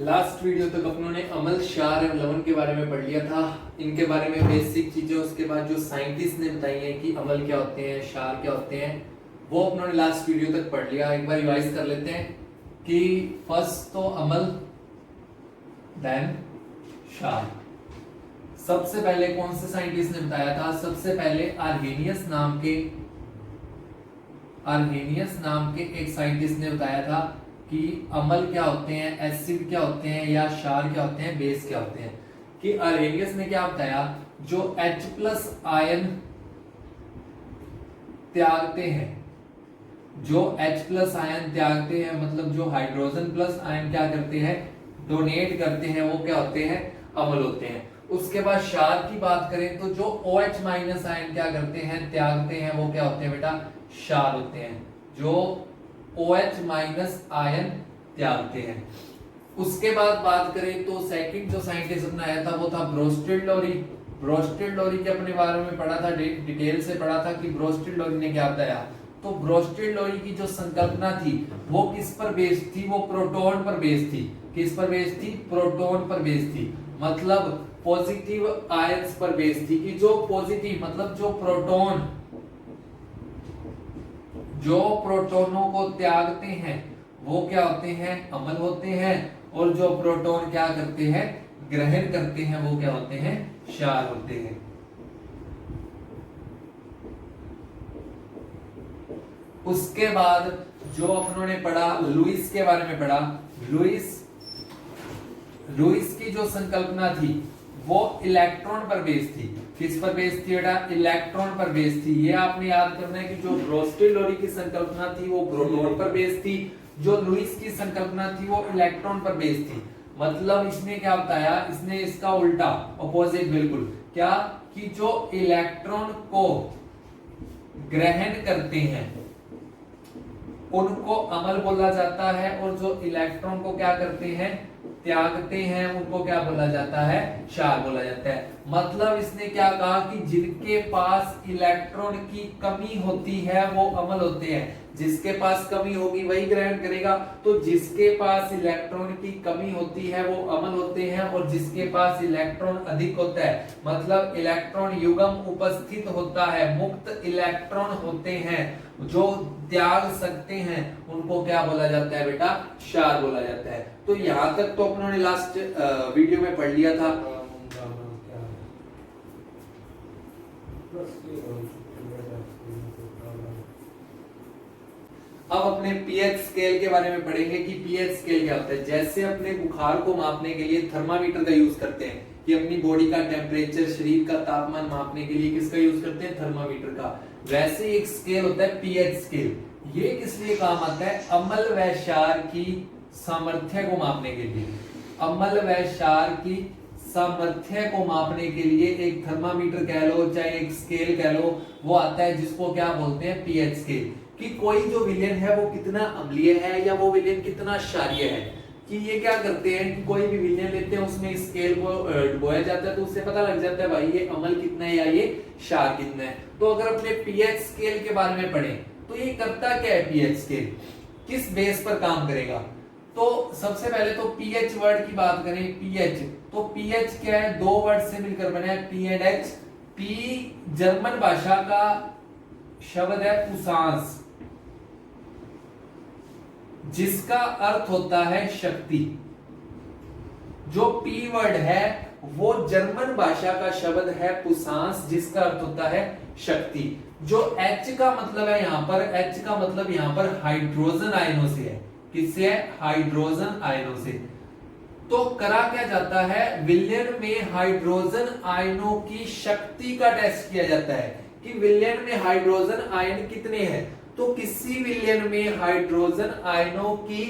Last video तक अपनों ने अमल, क्षार एवं लवण के बारे में पढ़ लिया था। इनके बारे में बेसिक चीजें, उसके बाद जो साइंटिस्ट ने बताई हैं कि अमल क्या होते हैं, क्षार क्या होते हैं, वो अपनों ने लास्ट वीडियो तक पढ़ लिया। एक बार रिवाइज कर लेते हैं कि फर्स्ट तो अमल, देन क्षार। सबसे पहले कौन से साइंटिस्ट ने बताया था? सबसे पहले आर्हेनियस नाम के एक साइंटिस्ट ने बताया था कि अमल क्या होते हैं, एसिड क्या होते हैं, या क्षार क्या होते हैं, बेस क्या होते हैं। कि आर्हेनियस ने क्या बताया, जो H+ आयन त्यागते हैं, मतलब जो हाइड्रोजन प्लस आयन क्या करते हैं, डोनेट करते हैं, वो क्या होते हैं, अमल होते हैं। उसके बाद क्षार की बात करें तो जो OH- आयन क्या करते हैं, त्यागते हैं, वो क्या होते हैं बेटा, क्षार होते हैं। जो OH- आयन त्यागते हैं। उसके बाद बात करें तो सेकंड जो साइंटिस्ट अपना आया था वो था ब्रोस्टिड लोरी के अपने बारे में पढ़ा था, डिटेल से पढ़ा था कि ब्रोस्टिड लोरी ने क्या बताया। तो ब्रोस्टिड लोरी की जो संकल्पना थी वो किस पर बेस्ड थी, वो प्रोटॉन पर बेस्ड थी। किस पर बेस्ड थी? प्रोटॉन पर बेस्ड थी, मतलब पॉजिटिव आयंस पर बेस्ड थी। कि जो पॉजिटिव मतलब जो प्रोटोनों को त्यागते हैं वो क्या होते हैं, अमल होते हैं, और जो प्रोटॉन क्या करते हैं, ग्रहण करते हैं, वो क्या होते हैं, क्षार होते हैं। उसके बाद जो अपनों ने पढ़ा, लुईस के बारे में पढ़ा। लुईस की जो संकल्पना थी वो इलेक्ट्रॉन पर बेस्ड थी। किस पर बेस्ड थी बेटा? इलेक्ट्रॉन पर बेस्ड थी। ये आपने याद करना है कि जो ब्रोस्टिड लोरी की संकल्पना थी वो प्रोटॉन पर बेस्ड थी, जो लुईस की संकल्पना थी वो इलेक्ट्रॉन पर बेस्ड थी। मतलब इसने क्या बताया, इसने इसका उल्टा, अपोजिट बिल्कुल, क्या कि जो इलेक्ट्रॉन को ग्रहण करते हैं उनको अमल बोला जाता है, और जो इलेक्ट्रॉन को क्या करते हैं, त्यागते हैं, उनको क्या बोला जाता है, क्षार बोला जाता है। मतलब इसने क्या कहा कि जिनके पास इलेक्ट्रॉन की कमी होती है वो अमल होते हैं। जिसके पास कमी होगी वही ग्रहण करेगा। तो जिसके पास इलेक्ट्रॉन की कमी होती है वो अमल होते हैं, और जिसके पास इलेक्ट्रॉन अधिक होता है, मतलब इलेक्ट्रॉन युग्म उपस्थित होता है, मुक्त इलेक्ट्रॉन होते हैं, जो त्याग सकते हैं, उनको क्या बोला जाता है बेटा, क्षार बोला जाता है। तो यहां तक तो अपनों ने लास्ट वीडियो में पढ़ लिया था। अब अपने पीएच स्केल के बारे में पढ़ेंगे कि पीएच स्केल क्या होता है। जैसे अपने बुखार को मापने के लिए थर्मामीटर का यूज करते हैं, कि अपनी बॉडी का टेम्परेचर, शरीर का तापमान मापने के लिए किसका यूज करते हैं, थर्मामीटर का। वैसे एक स्केल होता है पीएच स्केल। ये किस लिए काम आता है? अम्ल व क्षार की सामर्थ्य को मापने के लिए। अम्ल व क्षार की सामर्थ्य को मापने के लिए एक थर्मामीटर कह लो, चाहे एक स्केल कह लो, वो आता है, जिसको क्या बोलते हैं, पीएच स्केल। कि कोई जो विलयन है वो कितना अम्लीय है या वो विलयन कितना क्षारीय है। कि ये क्या करते हैं कि कोई भी विलयन लेते हैं, उसमें स्केल को डुबोया जाता है, तो उससे पता लग जाता है भाई ये अम्ल कितना है या ये क्षार कितना है। तो अगर अपने पीएच स्केल के बारे में पढ़ें तो ये करता क्या है, पीएच स्केल किस बेस पर काम करेगा। तो सबसे पहले तो पीएच वर्ड की बात करें, पीएच, तो पीएच क्या है, दो वर्ड से मिलकर बना है, P and H. P German भाषा का शब्द है पुसांस, जिसका अर्थ होता है शक्ति। जो पी वर्ड है वो जर्मन भाषा का शब्द है पुसांस, जिसका अर्थ होता है शक्ति। जो H का मतलब है यहां पर, H का मतलब यहां पर हाइड्रोजन आयनों से है। किससे है? हाइड्रोजन आयनों से। तो करा क्या जाता है, विलयन में हाइड्रोजन आयनों की शक्ति का टेस्ट किया जाता है कि विलयन में हाइड्रोजन आयन कितने हैं। तो किसी विलयन में हाइड्रोजन आयनों की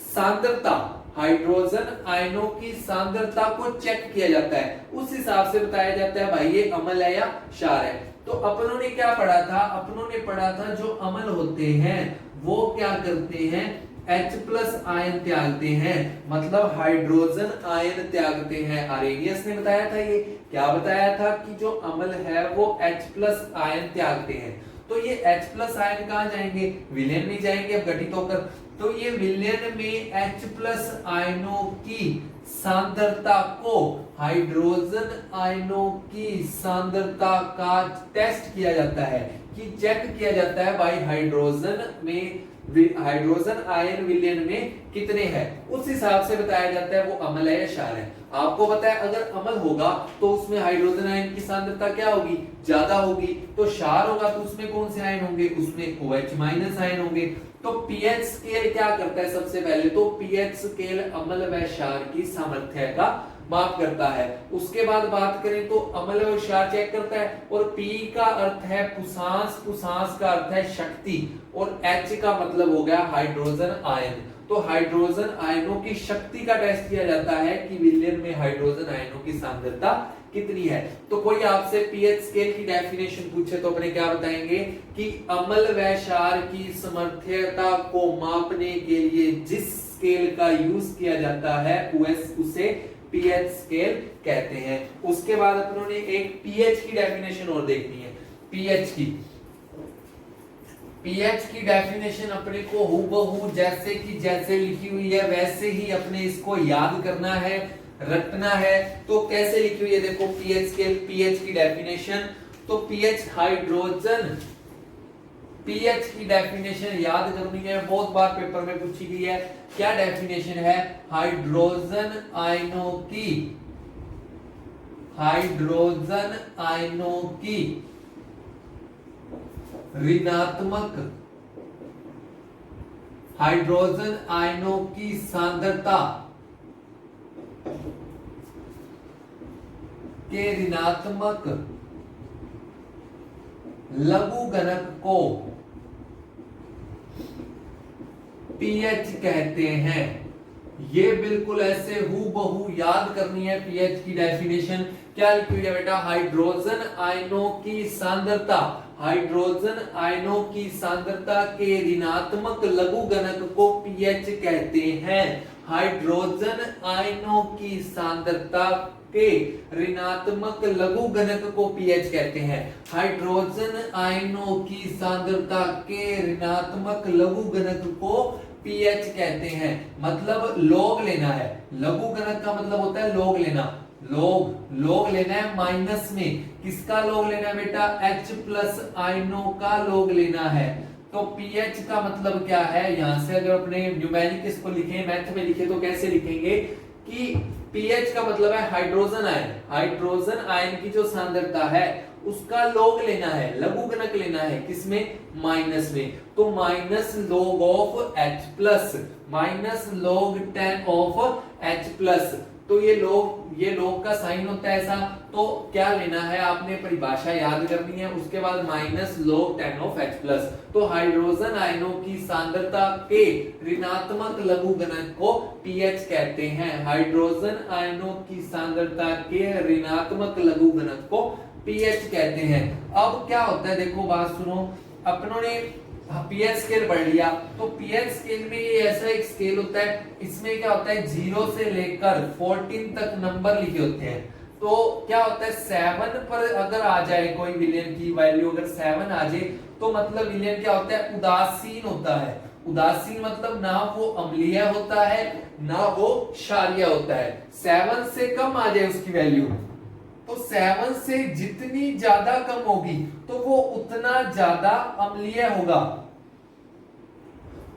सांद्रता, हाइड्रोजन आयनों की सांद्रता को चेक किया जाता है। उस हिसाब से बताया जाता है भाई ये अम्ल है या क्षार है। तो अपनों ने क्या पढ़ा था? अपनों ने पढ़ा था जो अम्ल होते हैं वो क्या करते हैं, H+ आयन त्यागते हैं, मतलब हाइड्रोजन आयन त्यागते हैं। आर्हेनियस ने बताया था, ये क्या बताया था कि जो अम्ल है वो H+ आयन त्यागते हैं। तो ये H+ आयन कहां जाएंगे, विलयन में जाएंगे अब घटित होकर। तो ये विलयन में H+ आयनों की सांद्रता को हाइड्रोजन आयनों की सांद्रता का टेस्ट किया जाता है, कि चेक किया जाता है भाई हाइड्रोजन आयन विलयन में कितने हैं, उस हिसाब से बताया जाता है वो अम्ल है या क्षार है। आपको पता है अगर अम्ल होगा तो उसमें हाइड्रोजन आयन की सांद्रता क्या होगी, ज्यादा होगी। तो क्षार होगा तो उसमें कौन से आयन होंगे, उसमें OH- आयन होंगे। तो पीएच स्केल क्या करता है, सबसे पहले तो पीएच स्केल अम्ल व क्षार की सामर्थ्य का माप करता है। उसके बाद बात करें तो अम्ल और क्षार चेक करता है, और P का अर्थ है पुसांस, पुसांस का अर्थ है शक्ति, और H का मतलब हो गया हाइड्रोजन आयन। तो हाइड्रोजन आयनों की शक्ति का टेस्ट किया जाता है कि विलयन में हाइड्रोजन आयनों की सांद्रता कितनी है। तो कोई आपसे पीएच स्केल की डेफिनेशन पूछे तो अपने क्या बताएंगे कि अम्ल व क्षार की सामर्थ्यता को मापने के लिए जिस स्केल का यूज किया जाता है उसे पीएच स्केल कहते हैं। उसके बाद अपनों ने एक पीएच की डेफिनेशन और देखनी है। पीएच की डेफिनेशन अपने को हूबहू जैसे की जैसे लिखी हुई है वैसे ही अपने इसको याद करना है, रटना है। तो कैसे लिखी हुई है देखो पीएच स्केल, पीएच की डेफिनेशन। तो पीएच हाइड्रोजन, पीएच की डेफिनेशन याद करनी है, बहुत बार पेपर में पूछी गई है। क्या डेफिनेशन है, हाइड्रोजन आयनों की ऋणात्मक, हाइड्रोजन आयनों की सांद्रता के ऋणात्मक लघुगणक को पीएच कहते हैं। ये बिल्कुल ऐसे हूबहू याद करनी है पीएच की डेफिनेशन। क्या लिखी हुई है बेटा, हाइड्रोजन आयनों की सांद्रता, हाइड्रोजन आयनों की सांद्रता के ऋणात्मक लघुगणक को पीएच कहते हैं। हाइड्रोजन आयनों की सांद्रता के ऋणात्मक लघुगणक को पीएच कहते हैं। हाइड्रोजन आयनों की सांद्रता के ऋणात्मक लघुगणक को पीएच कहते हैं। मतलब लॉग लेना है, लघुगणक का मतलब होता है लॉग लेना। लॉग लेना है माइनस में, किसका लॉग लेना है बेटा, H+ आयनों का लॉग लेना है। तो पीएच का मतलब क्या है, यहां से अगर अपने न्यूमेरिक इसको लिखें, मैथ में लिखे तो कैसे लिखेंगे कि पीएच का मतलब है हाइड्रोजन आयन, हाइड्रोजन आयन की जो सांद्रता है उसका लॉग लेना है, लघुगणक लेना है, किसमें, माइनस में। तो minus log of H+, minus log 10 of H+। तो ये log का साइन होता है ऐसा। तो क्या लेना है, आपने परिभाषा याद करनी है, उसके बाद माइनस log 10 ऑफ H+। तो हाइड्रोजन आयनों की सांद्रता के ऋणात्मक लघुगणक को पीएच कहते हैं। हाइड्रोजन आयनों की सांद्रता के ऋणात्मक लघुगणक को पीएच कहते हैं। अब क्या होता है देखो, बात सुनो, अपनों ने पीएच स्केल पढ़ लिया। तो पीएच स्केल में ये ऐसा एक स्केल होता है, इसमें क्या होता है 0 से लेकर 14 तक नंबर लिखे होते हैं। तो क्या होता है 7 पर अगर आ जाए कोई विलयन की वैल्यू, अगर 7 आ जाए तो मतलब विलयन क्या होता है, उदासीन होता है। उदासीन मतलब ना वो अम्लीय होता है ना वो क्षारीय होता है। 7 से कम आ जाए उसकी वैल्यू, तो 7 से जितनी ज्यादा कम होगी तो वो उतना ज्यादा अम्लीय होगा,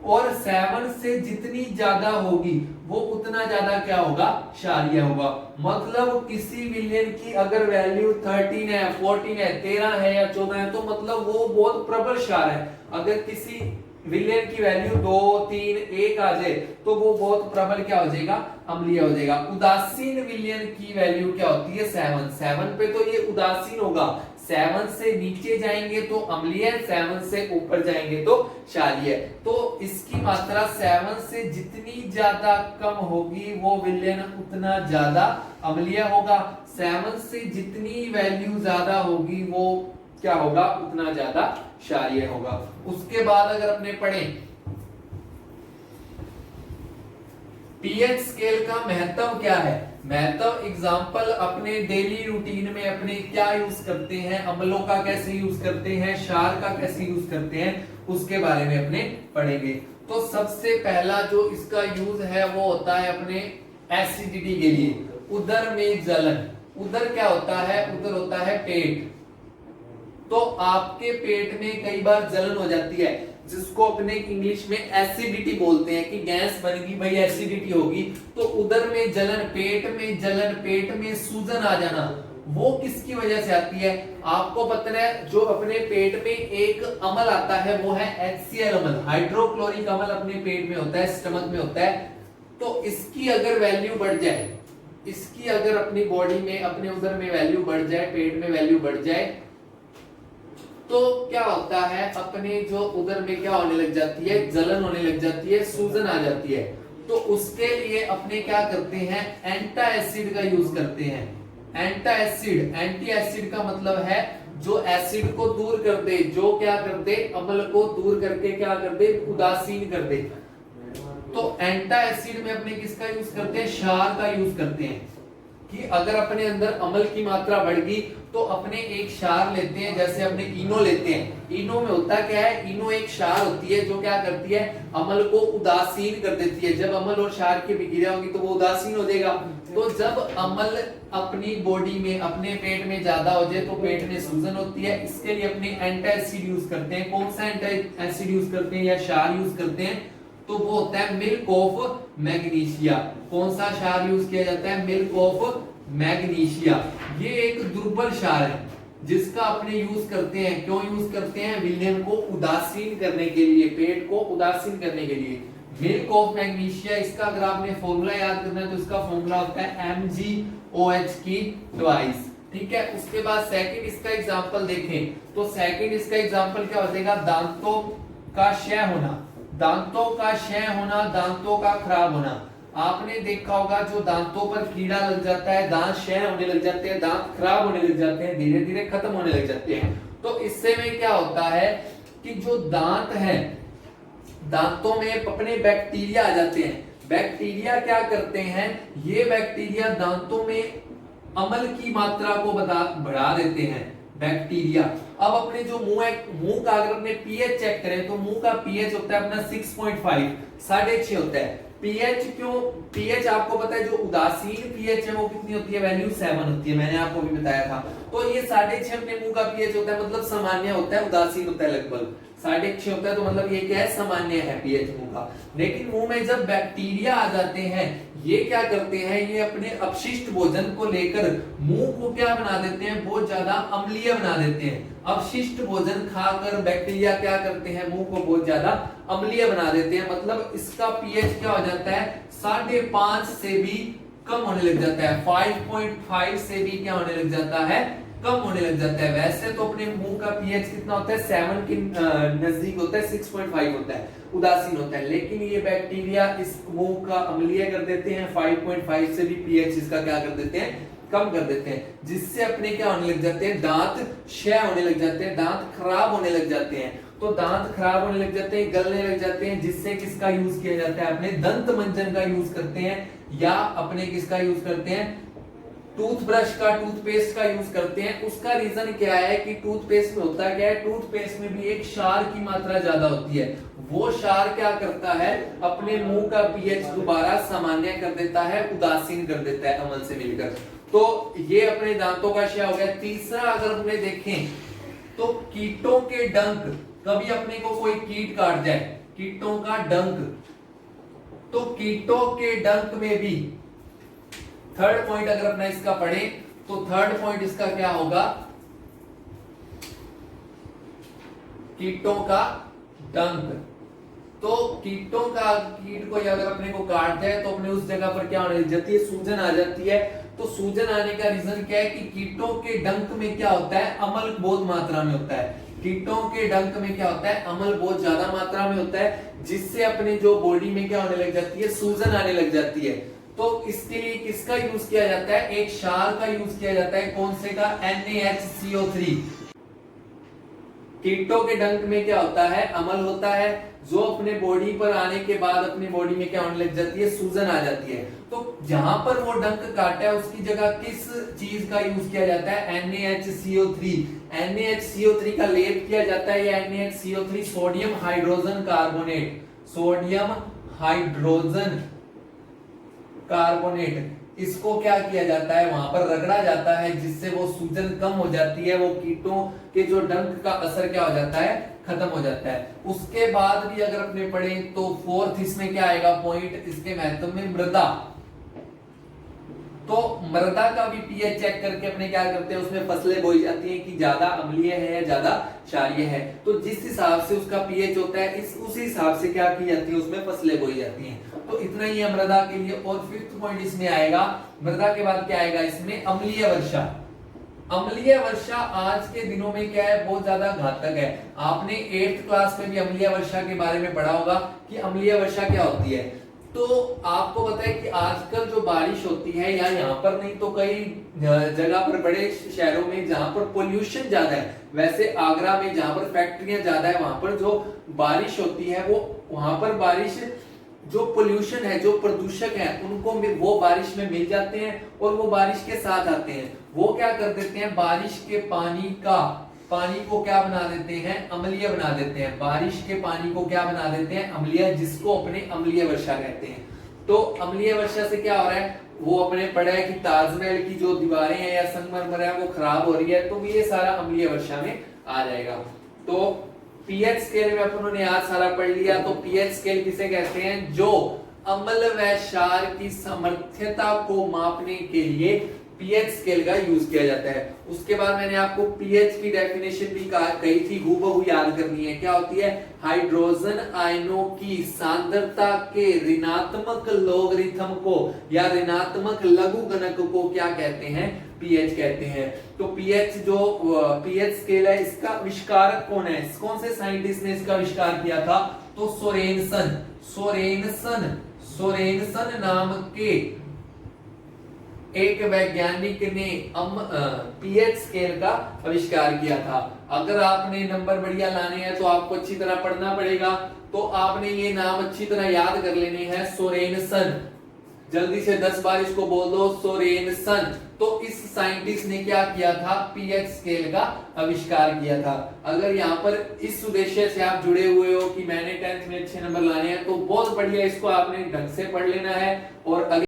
और 7 से जितनी ज्यादा होगी वो उतना ज्यादा क्या होगा, क्षारीय होगा। मतलब किसी विलयन की अगर वैल्यू 13 है, 14 है, 13 है या 14 है तो मतलब वो बहुत प्रबल क्षार है। अगर किसी विलयन की वैल्यू 2, 3, 1 आ जाए तो वो बहुत प्रबल क्या हो जाएगा, अम्लीय हो जाएगा। उदासीन विलयन की वैल्यू क्या होती है, 7 पे तो ये उदासीन होगा। 7 से नीचे जाएंगे तो अम्लीय, 7 से ऊपर जाएंगे तो क्षारीय। तो इसकी मात्रा 7 से जितनी ज्यादा कम होगी वो विलयन उतना ज्यादा अम्लीय होगा। 7 से जितनी वैल्यू ज्यादा होगी वो क्या होगा, उतना ज्यादा क्षारीय होगा। उसके बाद अगर अपने पढ़ें पीएच स्केल का महत्व क्या है, महत्व एग्जांपल अपने डेली रूटीन में अपने क्या यूज करते हैं, अम्लों का कैसे यूज करते हैं, क्षार का कैसे यूज करते हैं, उसके बारे में अपने पढ़ेंगे। तो सबसे पहला जो इसका यूज है वो होता है अपने एसिडिटी के लिए। उदर में जलन, उदर क्या होता है, उदर होता है पेट। तो आपके पेट में कई बार जलन हो जाती है, जिसको अपने इंग्लिश में एसिडिटी बोलते हैं, कि गैस बन गई भाई, एसिडिटी होगी। तो उदर में जलन, पेट में जलन, पेट में सूजन आ जाना, वो किसकी वजह से आती है? आपको पता है जो अपने पेट में एक अम्ल आता है वो है HCl अम्ल, हाइड्रोक्लोरिक अम्ल अपने पेट में होता है, स्टमक में होता है। तो इसकी अगर वैल्यू बढ़ जाए, इसकी अगर अपनी बॉडी में, अपने उदर में वैल्यू बढ़ जाए, पेट में वैल्यू बढ़ जाए, तो क्या होता है, अपने जो उदर में क्या होने लग जाती है, जलन होने लग जाती है, सूजन आ जाती है। तो उसके लिए अपने क्या करते हैं, एंटा एसिड का यूज करते हैं। एंटा एसिड, एंटी एसिड का मतलब है जो एसिड को दूर कर दे, जो क्या कर दे, अम्ल को दूर करके क्या कर दे, उदासीन कर दे। तो एंटा एसिड में अपने किसका यूज करते हैं, क्षार का यूज करते हैं, कि अगर अपने अंदर अम्ल की मात्रा बढ़ गई तो अपने एक क्षार लेते हैं, जैसे अपने इनो लेते हैं। इनो में होता क्या है, इनो एक क्षार होती है जो क्या करती है, अम्ल को उदासीन कर देती है। जब अम्ल और क्षार की विक्रिया होगी तो वो उदासीन हो जाएगा। तो जब अम्ल अपनी बॉडी में, अपने पेट में ज्यादा हो जाए तो पेट में सूजन होती है। इसके लिए अपने एंटा एसिड यूज करते हैं। कौन सा एंटा एसिड यूज करते हैं या क्षार यूज करते हैं? तो वो होता है मिल्क ऑफ मैग्नीशिया। कौन सा क्षार यूज किया जाता है, मिल्क ऑफ मैग्नीशिया। ये एक दुर्बल क्षार है जिसका अपने यूज करते हैं। क्यों यूज करते हैं? विलयन को उदासीन करने के लिए, पेट को उदासीन करने के लिए। मिल्क ऑफ मैग्नीशिया, इसका अगर आपने फॉर्मूला याद करना है तो इसका फॉर्मूला होता है MgOH की ट्वाइस। ठीक है। उसके बाद सेकंड इसका एग्जांपल देखें तो सेकंड इसका एग्जांपल क्या हो जाएगा, दांतों का क्षय होना। दांतों का क्षय होना, दांतों का खराब होना। आपने देखा होगा जो दांतों पर कीड़ा लग जाता है, दांत क्षय होने लग जाते हैं, दांत खराब होने लग जाते हैं, धीरे धीरे खत्म होने लग जाते हैं। तो इससे में क्या होता है कि जो दांत है, दांतों में अपने बैक्टीरिया आ जाते हैं। बैक्टीरिया क्या करते हैं, ये बैक्टीरिया दांतों में अम्ल की मात्रा को बढ़ा देते हैं बैक्टीरिया। अब अपने जो मुंह है, मुंह का अगर अपने पीएच चेक करें तो मुंह का पीएच होता है अपना 6.5, 6.5 होता है। पीएच क्यों, पीएच आपको पता है जो उदासीन पीएच है वो कितनी होती है, वैल्यू 7 होती है, मैंने आपको भी बताया था। तो ये 6.5 अपने मुंह का पीएच होता है, मतलब सामान्य होता है, उदासीन होता है लगभग 6.5 होता है। तो मतलब ये क्या है, सामान्य है पीएच मुंह का। लेकिन मुंह में जब बैक्टीरिया आ जाते हैं, ये क्या करते हैं, ये अपने अपशिष्ट भोजन को लेकर मुंह को क्या बना देते हैं, बहुत ज्यादा अम्लीय बना देते हैं। अपशिष्ट भोजन खाकर बैक्टीरिया क्या करते हैं, मुंह को बहुत ज्यादा अम्लीय बना देते हैं। मतलब इसका पीएच क्या हो जाता है, 5.5 से भी कम होने लग जाता है, 5.5 से भी क्या होने लग जाता है, कम होने लग जाता है। वैसे तो अपने मुंह का पीएच कितना होता है, 7 के नजदीक होता है, 6.5 होता है, उदासीन होता है। लेकिन ये बैक्टीरिया इस मुंह का अम्लीय कर देते हैं, 5.5 से भी पीएच इसका क्या कर देते हैं, कम कर देते हैं, जिससे अपने क्या होने लग जाते हैं, दांत क्षय होने लग जाते हैं, दांत खराब होने लग जाते हैं। तो दांत खराब होने लग जाते हैं, गलने लग जाते हैं, जिससे किसका यूज किया जाता है, अपने दंत मंजन का यूज करते हैं, या अपने किसका यूज करते हैं, टूथब्रश का, टूथपेस्ट का यूज करते हैं। उसका रीजन क्या है कि टूथपेस्ट में होता क्या है, टूथपेस्ट में भी एक क्षार की मात्रा ज्यादा होती है। वो क्षार क्या करता है, अपने मुंह का पीएच दोबारा सामान्य कर देता है, उदासीन कर देता है अम्ल से मिलकर। तो ये अपने दांतों का क्षय हो गया। तीसरा अगर हमने देखें तो कीटों के डंक, कभी अपने को कोई कीट काट जाए, कीटों का डंक, तो कीटों के डंक में भी थर्ड पॉइंट अगर अपना इसका पढ़े तो थर्ड पॉइंट इसका क्या होगा, कीटों का डंक। तो कीटों का, कीट को अगर अपने को काट जाए तो अपने उस जगह पर क्या होने लग जाती है, सूजन आ जाती है। तो सूजन आने का रीजन क्या है कि कीटों के डंक में क्या होता है, अम्ल बहुत मात्रा में होता है। कीटों के डंक में क्या होता है, अम्ल बहुत ज्यादा मात्रा में होता है, जिससे अपने जो बॉडी में क्या होने लग जाती है, सूजन आने लग जाती है। तो इसके लिए किसका यूज किया जाता है, एक क्षार का यूज किया जाता है। कौन से का, NaHCO3। कीटों के डंक में क्या होता है, अम्ल होता है, जो अपने बॉडी पर आने के बाद अपनी बॉडी में क्या होने लग जाती है, सूजन आ जाती है। तो जहां पर वो डंक काटा है उसकी जगह किस चीज का यूज किया जाता है, NaHCO3। NaHCO3 का लेप किया जाता है, या NaHCO3 sodium hydrogen carbonate, sodium hydrogen carbonate, इसको क्या किया जाता है, वहां पर रगड़ा जाता है, जिससे वो सूजन कम हो जाती है, वो कीटों के जो डंक का असर क्या हो जाता है, खत्म हो जाता है। उसके बाद भी अगर अपने पढ़े तो फोर्थ इसमें क्या आएगा पॉइंट इसके महत्व में, मृदा। तो मृदा का भी पीएच चेक करके अपने क्या करते हैं, उसमें फसलें बोई जाती हैं कि ज्यादा अम्लीय है या ज्यादा क्षारीय है। तो जिस हिसाब से उसका पीएच होता है उसी हिसाब से क्या की जाती है, उसमें फसलें बोई जाती हैं। तो इतना ही है मृदा के लिए। और फिफ्थ पॉइंट इसमें आएगा, मृदा के बाद क्या आएगा इसमें, अम्लीय वर्षा। अम्लीय वर्षा आज के दिनों में क्या है, बहुत ज्यादा घातक है। आपने 8th क्लास में भी अम्लीय वर्षा के बारे में पढ़ा होगा कि अम्लीय वर्षा क्या होती है। तो आपको पता है कि आजकल जो बारिश होती है, या यहाँ पर नहीं तो कई जगह पर, बड़े शहरों में जहां पर पोल्यूशन ज्यादा है, वैसे आगरा में जहां पर फैक्ट्रियां ज्यादा है, वहां पर जो बारिश होती है वो, वहां पर बारिश जो पोल्यूशन है, जो प्रदूषक है, उनको वो बारिश में मिल जाते हैं और वो बारिश के साथ आते हैं। वो क्या कर देते हैं, बारिश के पानी को क्या बना देते हैं, अम्लीय बना देते हैं। बारिश के पानी को क्या बना देते हैं, अम्लीय, जिसको अपने अम्लीय वर्षा कहते हैं। तो अम्लीय वर्षा से क्या हो रहा है, वो अपने पढ़ा है कि ताजमहल की जो दीवारें हैं या संगमरमर है वो खराब हो रही है, तो ये सारा अम्लीय वर्षा में आ जाएगा। तो पीएच स्केल में अपन ने आज सारा पढ़ लिया। तो पीएच स्केल किसे कहते हैं, जो अम्ल व क्षार की सामर्थ्यता को मापने के लिए पीएच स्केल का यूज किया जाता है। उसके बाद मैंने आपको पीएच की डेफिनेशन भी कही थी, हूबहू याद करनी है। क्या होती है, हाइड्रोजन आयनों की सांद्रता के ऋणात्मक लोगरिथम को या ऋणात्मक लघुगणक को क्या कहते हैं, पीएच कहते हैं। तो पीएच जो पीएच स्केल है, इसका आविष्कारक कौन है, कौन से साइंटिस्ट ने इसका आविष्कार किया था, तो सोरेनसन नाम के एक वैज्ञानिक ने पीएच स्केल का आविष्कार किया था। अगर आपने नंबर बढ़िया लाने हैं तो आपको अच्छी तरह पढ़ना पड़ेगा। तो आपने ये नाम अच्छी तरह याद कर लेने हैं, सोरेनसन। जल्दी से 10 बार इसको बोल दो, सोरेनसन। तो इस साइंटिस्ट ने क्या किया था, पीएच स्केल का आविष्कार किया था। अगर यहाँ पर इस उद्देश्य से आप जुड़े हुए हो कि मैंने 10th में अच्छे नंबर लाने हैं, तो बहुत बढ़िया, इसको आपने ढंग से पढ़ लेना है। और